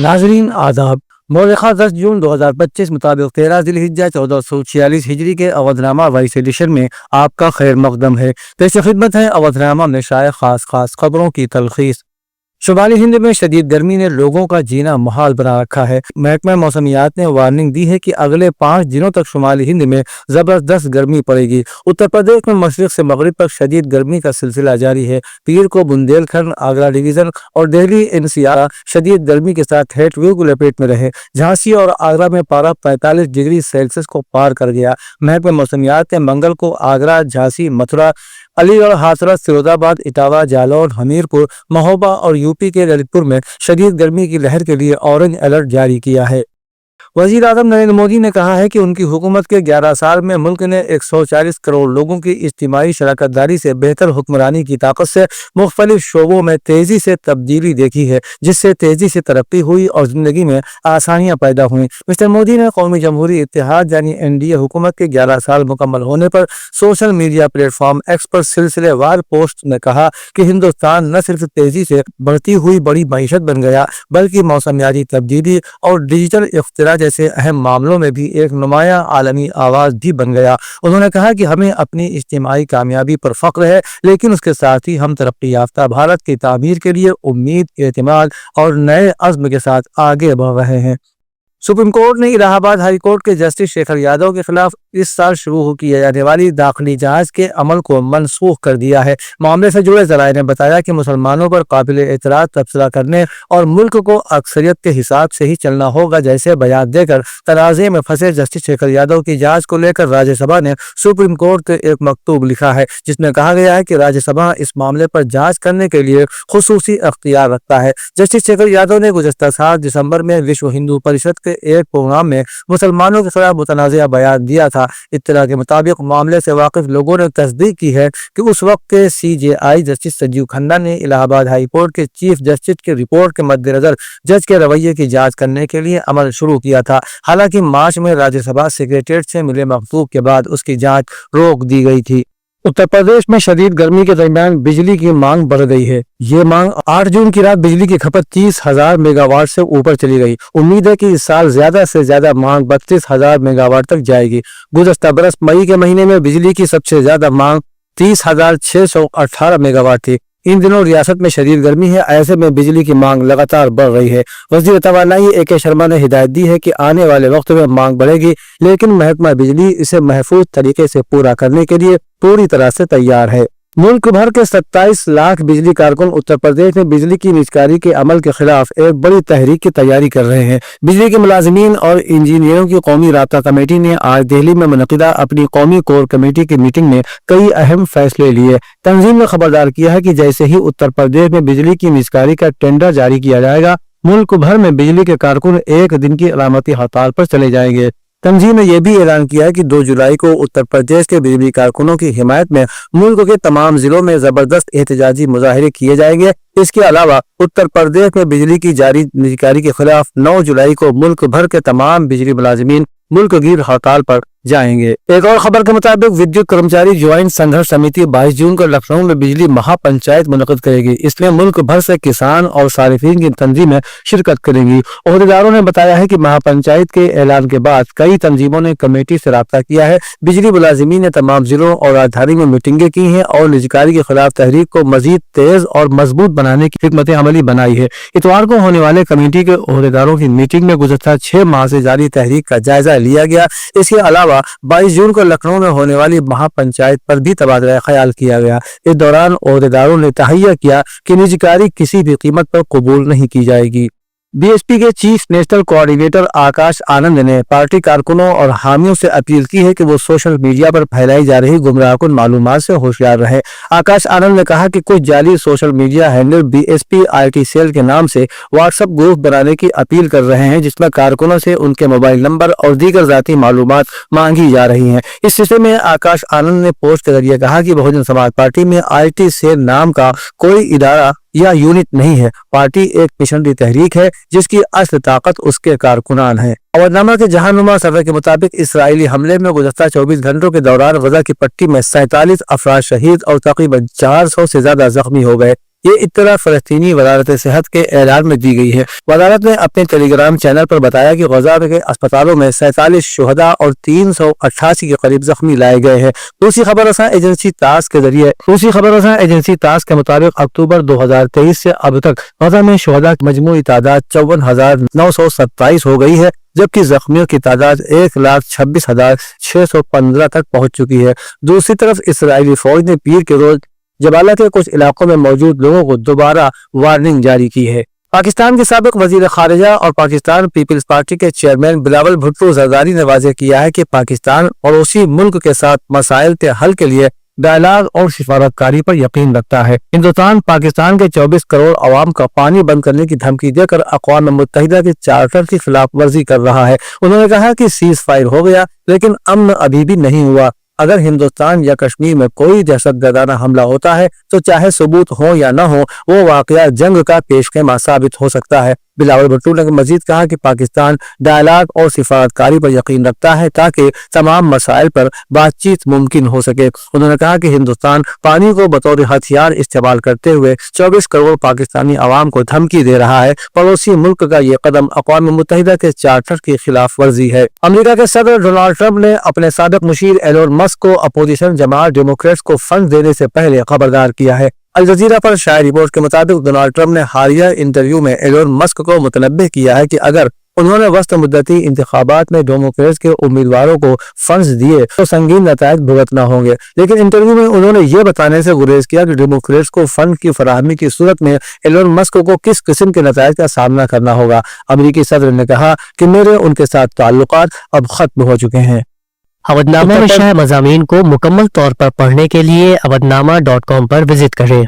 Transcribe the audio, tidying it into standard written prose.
नाजरीन आदाब। मौलिका 10 जून 2025 मुताबिक 13 ज़िलहिज्जा 1446 हिजरी के अवधनामा वाइस एडिशन में आपका खैर मकदम है। पेश खिदमत है अवधनामा में शाये खास खबरों की तलखीस। शुमाली हिंद में शदीद गर्मी ने लोगों का जीना मुहाल बना रखा है। महकमा मौसमियात ने वार्निंग दी है कि अगले 5 दिनों तक शुमाली हिंद में जबरदस्त गर्मी पड़ेगी। उत्तर प्रदेश में मशरिक से मगरिब तक शदीद गर्मी का सिलसिला जारी है। पीर को बुंदेलखंड, आगरा डिवीजन और दिल्ली एनसीआर शदीद गर्मी के साथ हेट वेव की लपेट में रहे। झांसी और आगरा में पारा 45 डिग्री सेल्सियस को पार कर गया। महकमा मौसमियात ने मंगल को आगरा, झांसी, मथुरा, अलीगढ़, हाथरस, फिरोजाबाद, इटावा, जालौन, हमीरपुर, महोबा और यूपी के ललितपुर में शदीद गर्मी की लहर के लिए ऑरेंज अलर्ट जारी किया है। वज़ीर आज़म नरेंद्र मोदी ने कहा है कि उनकी हुकूमत के 11 साल में मुल्क ने 140 करोड़ लोगों की इज्तिमाई शराकत दारी से बेहतर हुक्मरानी की ताकत से मुख्तलिफ शोबों में तेजी से तब्दीली देखी है, जिससे तेजी से तरक्की हुई और जिंदगी में आसानियां पैदा हुई। मिस्टर मोदी ने कौमी जमहूरी इत्तेहाद यानी एनडीए हुकूमत के 11 साल मुकम्मल होने पर सोशल मीडिया प्लेटफॉर्म एक्स पर सिलसिलेवार पोस्ट में कहा कि हिंदुस्तान न सिर्फ तेजी से बढ़ती हुई बड़ी मईशत बन गया, बल्कि मौसमियाती तब्दीली और डिजिटल इख्तिरा जैसे अहम मामलों में भी एक नुमाया आलमी आवाज भी बन गया। उन्होंने कहा कि हमें अपनी इज्तिमाई कामयाबी पर फख्र है, लेकिन उसके साथ ही हम तरक्की याफ्ता भारत की तामीर के लिए उम्मीद, एतमाद और नए अज़्म के साथ आगे बढ़ रहे हैं। सुप्रीम कोर्ट ने इलाहाबाद हाई कोर्ट के जस्टिस शेखर यादव के खिलाफ इस साल शुरू की जाने वाली दाखिली जांच के अमल को मनसूख कर दिया है। मामले से जुड़े जराये ने बताया कि मुसलमानों पर काबिल एतराज तबसरा करने और मुल्क को अक्सरियत के हिसाब से ही चलना होगा जैसे बयान देकर तनाज़े में फंसे जस्टिस शेखर यादव की जांच को लेकर राज्यसभा ने सुप्रीम कोर्ट को एक मकतूब लिखा है, जिसमें कहा गया है कि राज्यसभा इस मामले पर जाँच करने के लिए खुसूसी अख्तियार रखता है। जस्टिस शेखर यादव ने गुज़श्ता साल दिसंबर में विश्व हिंदू परिषद के एक प्रोग्राम में मुसलमानों के खिलाफ मुतनाज़िया बयान दिया था। इत्तला के मुताबिक मामले से वाकिफ लोगों ने तस्दीक की है कि उस वक्त के सीजेआई जस्टिस संजीव खन्ना ने इलाहाबाद हाई कोर्ट के चीफ जस्टिस की रिपोर्ट के मद्देनजर जज के रवैये की जांच करने के लिए अमल शुरू किया था। हालांकि मार्च में राज्यसभा सेक्रेटेरिएट से मिले मकतूब के बाद उसकी जांच रोक दी गई थी। उत्तर प्रदेश में शदीद गर्मी के दरमियान बिजली की मांग बढ़ गई है। ये मांग 8 जून की रात बिजली की खपत 30,000 मेगावाट से ऊपर चली गई। उम्मीद है कि इस साल ज्यादा से ज्यादा मांग 32,000 मेगावाट तक जाएगी। गुज़श्ता बरस मई के महीने में बिजली की सबसे ज्यादा मांग 30,618 मेगावाट थी। इन दिनों रियासत में शदीद गर्मी है, ऐसे में बिजली की मांग लगातार बढ़ रही है। वज़ीर तवानाई AK शर्मा ने हिदायत दी है कि आने वाले वक्त में मांग बढ़ेगी, लेकिन महकमा बिजली इसे महफूज तरीके से पूरा करने के लिए पूरी तरह से तैयार है। मुल्क भर के 27 लाख बिजली कारकुन उत्तर प्रदेश में बिजली की निजकारी के अमल के खिलाफ एक बड़ी तहरीक की तैयारी कर रहे हैं। बिजली के मुलाजिमीन और इंजीनियरों की कौमी राब्ता कमेटी ने आज दिल्ली में मुनक़िदा अपनी कौमी कोर कमेटी की मीटिंग में कई अहम फैसले लिए। तंजीम ने खबरदार किया है कि जैसे ही उत्तर प्रदेश में बिजली की निजकारी का टेंडर जारी किया जाएगा, मुल्क भर में बिजली के कारकुन एक दिन की अलामती हड़ताल पर चले जाएंगे। तंजीम ने यह भी ऐलान किया है कि 2 जुलाई को उत्तर प्रदेश के बिजली कारकुनों की हिमायत में मुल्क के तमाम जिलों में जबरदस्त एहतजाजी मुजाहिरे किए जाएंगे। इसके अलावा उत्तर प्रदेश में बिजली की जारी निजकारी के खिलाफ 9 जुलाई को मुल्क भर के तमाम बिजली मुलाजिमीन मुल्क गिर हड़ताल पर जाएंगे। एक और खबर के मुताबिक विद्युत कर्मचारी ज्वाइंट संघर्ष समिति 22 जून को लखनऊ में बिजली महापंचायत मुनक़िद करेगी। इसमें मुल्क भर से किसान और सारिफीन की तंजीमें शिरकत करेंगी। ओहदेदारों ने बताया है कि महापंचायत के ऐलान के बाद कई तंजीमों ने कमेटी से राब्ता किया है। बिजली मुलाजिमीन ने तमाम जिलों और राजधानी में मीटिंगें की हैं और निजकारी के खिलाफ तहरीक को मजीद तेज और मजबूत बनाने की हिकमत अमली बनाई है। इतवार को होने वाले कमेटी के ओहदेदारों की मीटिंग में गुज़श्ता 6 माह से जारी तहरीक का जायजा लिया गया। इसके अलावा 22 जून को लखनऊ में होने वाली महापंचायत पर भी तबादला ख्याल किया गया। इस दौरान ओहदेदारों ने तहैया किया कि निजकारी किसी भी कीमत पर कबूल नहीं की जाएगी। बीएसपी के chief national coordinator Akash Anand ने पार्टी कारकुनों और हामियों से अपील की है कि वो सोशल मीडिया पर फैलाई जा रही गुमराहकुन मालूमात से होशियार रहे। आकाश आनंद ने कहा कि कुछ जाली social media handle BSP IT cell के नाम से व्हाट्सएप ग्रुप बनाने की अपील कर रहे हैं, जिसमें कारकुनों से उनके मोबाइल नंबर और दीगर जाती मालूमात मांगी जा रही हैं। इस सिलसिले में आकाश आनंद ने पोस्ट के जरिए कहा कि बहुजन समाज पार्टी में IT सेल नाम का कोई इदारा या यूनिट नहीं है। पार्टी एक मिशनरी तहरीक है जिसकी असल ताकत उसके कारकुनान है। अवधनामा के जहानुमा सफर के मुताबिक इसराइली हमले में गुज़श्ता 24 घंटों के दौरान गजा की पट्टी में 47 अफराद शहीद और तकरीबन 400 से ज्यादा जख्मी हो गए। یہ اطلاع فلسطینی وزارت صحت کے اعلان میں دی گئی ہے۔ وزارت نے اپنے ٹیلی گرام چینل پر بتایا کہ غزہ کے اسپتالوں میں 47 شہداء اور 388 کے قریب زخمی لائے گئے ہیں۔ دوسری خبر رساں ایجنسی تاس کے مطابق اکتوبر 2023 سے اب تک غزہ میں شہداء کی مجموعی تعداد 54,927 ہو گئی ہے، جبکہ زخمیوں کی تعداد 1,26,615 تک پہنچ چکی ہے۔ دوسری طرف اسرائیلی فوج نے پیر کے روز جبالہ کے کچھ علاقوں میں موجود لوگوں کو دوبارہ وارننگ جاری کی ہے۔ پاکستان کے سابق وزیر خارجہ اور پاکستان پیپلز پارٹی کے چیئرمین بلاول بھٹو زرداری نے واضح کیا ہے کہ پاکستان پڑوسی ملک کے ساتھ مسائل کے حل کے لیے ڈائلاگ اور سفارت کاری پر یقین رکھتا ہے۔ ہندوستان پاکستان کے 24 کروڑ عوام کا پانی بند کرنے کی دھمکی دے کر اقوام متحدہ کے چارٹر کی خلاف ورزی کر رہا ہے۔ انہوں نے کہا کہ سیز فائر ہو گیا لیکن امن ابھی بھی نہیں ہوا۔ اگر ہندوستان یا کشمیر میں کوئی دہشت گردانہ حملہ ہوتا ہے تو چاہے ثبوت ہو یا نہ ہو، وہ واقعہ جنگ کا پیش خیمہ ثابت ہو سکتا ہے۔ بلاول بھٹو نے مزید کہا کہ پاکستان ڈائلاگ اور سفارت کاری پر یقین رکھتا ہے تاکہ تمام مسائل پر بات چیت ممکن ہو سکے۔ انہوں نے کہا کہ ہندوستان پانی کو بطور ہتھیار استعمال کرتے ہوئے 24 کروڑ پاکستانی عوام کو دھمکی دے رہا ہے۔ پڑوسی ملک کا یہ قدم اقوام متحدہ کے چارٹر کی خلاف ورزی ہے۔ امریکہ کے صدر ڈونلڈ ٹرمپ نے اپنے سابق مشیر ایلون مسک کو اپوزیشن جماعت ڈیموکریٹس کو فنڈ دینے سے پہلے خبردار کیا ہے۔ الجزیرہ پر شائع رپورٹ کے مطابق ڈونلڈ ٹرمپ نے حالیہ انٹرویو میں ایلون مسک کو متنبہ کیا ہے کہ اگر انہوں نے وسط مدتی انتخابات میں ڈیموکریٹس کے امیدواروں کو فنڈز دیے تو سنگین نتائج بھگتنا ہوں گے، لیکن انٹرویو میں انہوں نے یہ بتانے سے گریز کیا کہ ڈیموکریٹس کو فنڈ کی فراہمی کی صورت میں ایلون مسک کو کس قسم کے نتائج کا سامنا کرنا ہوگا۔ امریکی صدر نے کہا کہ میرے ان کے ساتھ تعلقات اب ختم ہو چکے ہیں۔ اودنامہ میں شائع مضامین کو مکمل طور پر پڑھنے کے لیے اودنامہ.com پر وزٹ کریں۔